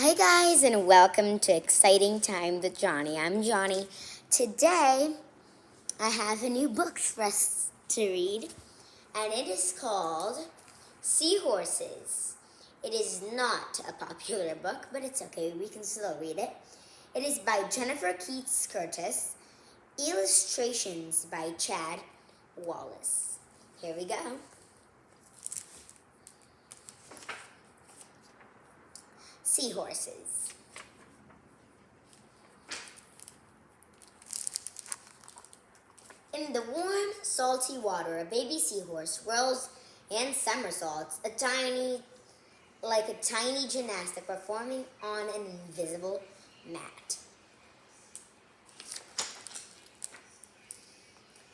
Hi guys, and welcome to Exciting Time with Johnny. I'm Johnny. Today I have a new book for us to read, and it is called Seahorses. It is not a popular book, but it's okay, we can still read it. It is by Jennifer Keats Curtis, illustrations by Chad Wallace. Here we go. Seahorses. In the warm, salty water, a baby seahorse whirls and somersaults, like a tiny gymnastic performing on an invisible mat.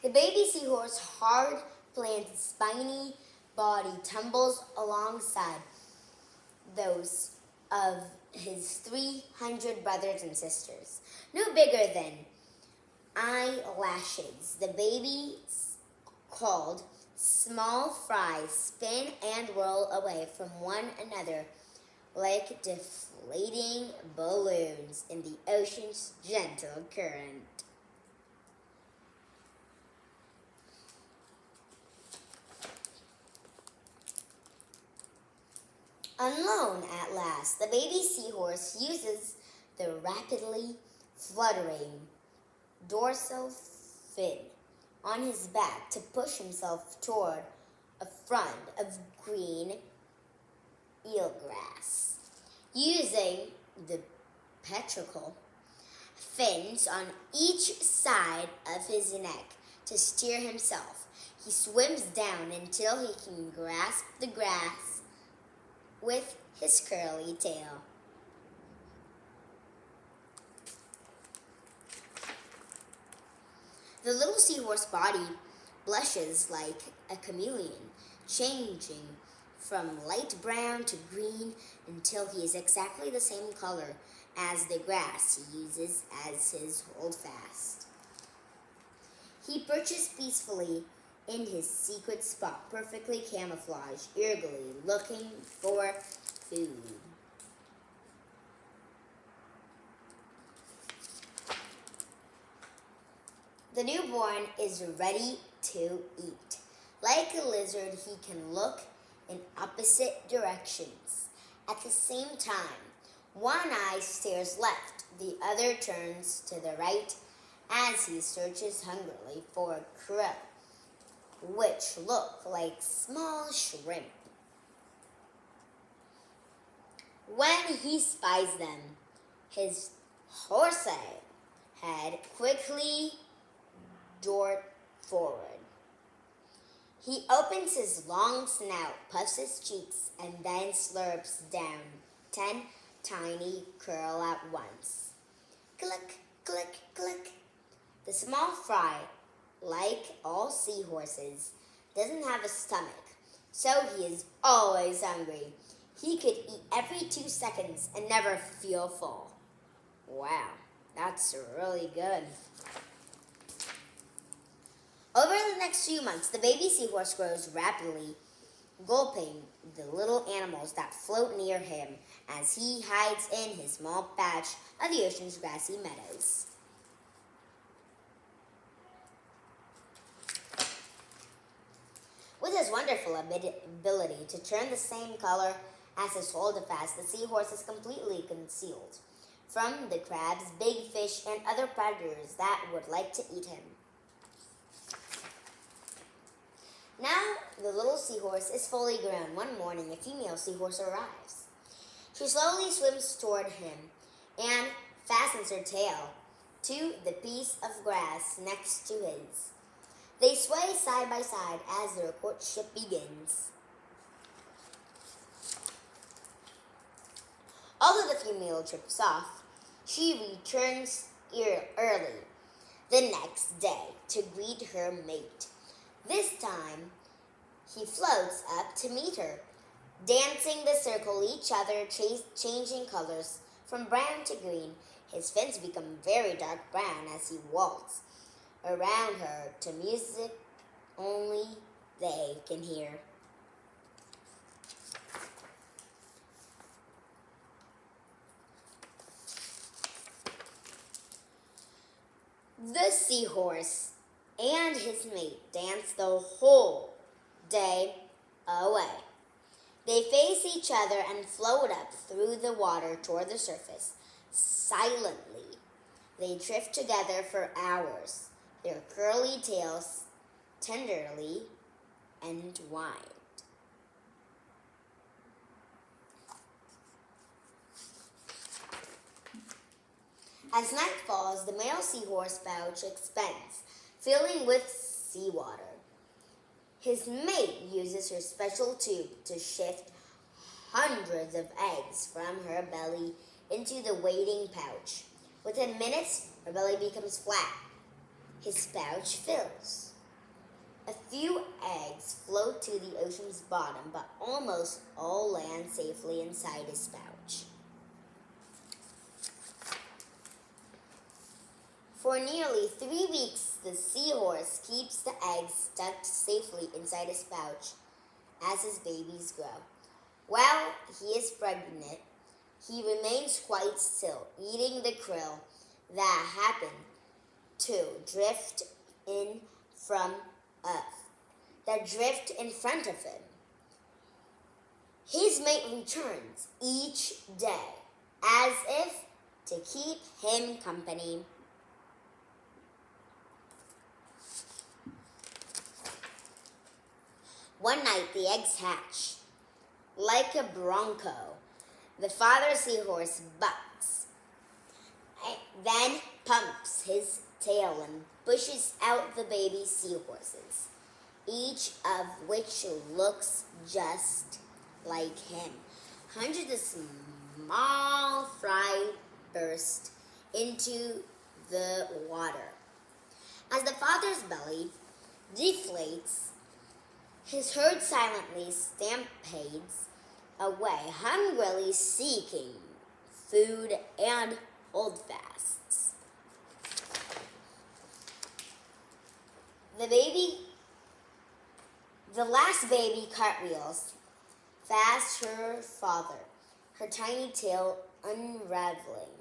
The baby seahorse, hard planted, spiny body tumbles alongside those of his 300 brothers and sisters, no bigger than eyelashes. The babies, called small fries, spin and whirl away from one another like deflating balloons in the ocean's gentle current. Alone at last, the baby seahorse uses the rapidly fluttering dorsal fin on his back to push himself toward a frond of green eelgrass. Using the petrichal fins on each side of his neck to steer himself, he swims down until he can grasp the grass with his curly tail. The little seahorse body blushes like a chameleon, changing from light brown to green until he is exactly the same color as the grass he uses as his holdfast. He perches peacefully in his secret spot, perfectly camouflaged, eagerly looking for food. The newborn is ready to eat. Like a lizard, he can look in opposite directions. At the same time, one eye stares left, the other turns to the right as he searches hungrily for krill, which look like small shrimp. When he spies them, his horse head quickly darts forward. He opens his long snout, puffs his cheeks, and then slurps down 10 tiny krill at once. Click, click, click. The small fry, like all seahorses, doesn't have a stomach, so he is always hungry. He could eat every 2 seconds and never feel full. Wow, that's really good. Over the next few months, the baby seahorse grows rapidly, gulping the little animals that float near him as he hides in his small patch of the ocean's grassy meadows. With his wonderful ability to turn the same color as his holdfast, the seahorse is completely concealed from the crabs, big fish, and other predators that would like to eat him. Now the little seahorse is fully grown. One morning, a female seahorse arrives. She slowly swims toward him and fastens her tail to the piece of grass next to his. They sway side by side as their courtship begins. Although the female trips off, she returns early the next day to greet her mate. This time, he floats up to meet her. Dancing the circle each other, changing colors from brown to green. His fins become very dark brown as he waltzes around her to music only they can hear. The seahorse and his mate danced the whole day away. They faced each other and floated up through the water toward the surface. Silently, they drift together for hours, their curly tails tenderly entwined. As night falls, the male seahorse pouch expands, filling with seawater. His mate uses her special tube to shift hundreds of eggs from her belly into the waiting pouch. Within minutes, her belly becomes flat. His pouch fills. A few eggs float to the ocean's bottom, but almost all land safely inside his pouch. For nearly 3 weeks, the seahorse keeps the eggs stuck safely inside his pouch as his babies grow. While he is pregnant, he remains quite still, eating the krill that happen to drift in front of him. His mate returns each day as if to keep him company. One night, the eggs hatch. Like a bronco, the father seahorse bucks, then pumps his tail and pushes out the baby seahorses, each of which looks just like him. Hundreds of small fry burst into the water. As the father's belly deflates, his herd silently stampeds away, hungrily seeking food and holdfasts. The last baby cartwheels past her father, her tiny tail unraveling,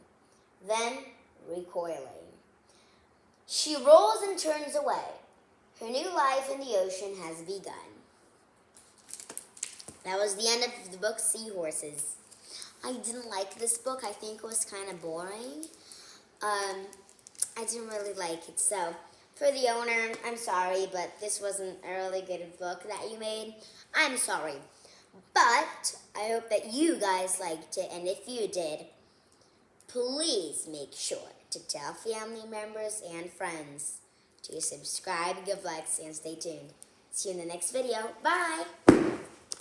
then recoiling. She rolls and turns away. Her new life in the ocean has begun. That was the end of the book, Seahorses. I didn't like this book. I think it was kind of boring. I didn't really like it. So, for the owner, I'm sorry, but this wasn't a really good book that you made. I'm sorry. But I hope that you guys liked it. And if you did, please make sure to tell family members and friends to subscribe, give likes, and stay tuned. See you in the next video. Bye!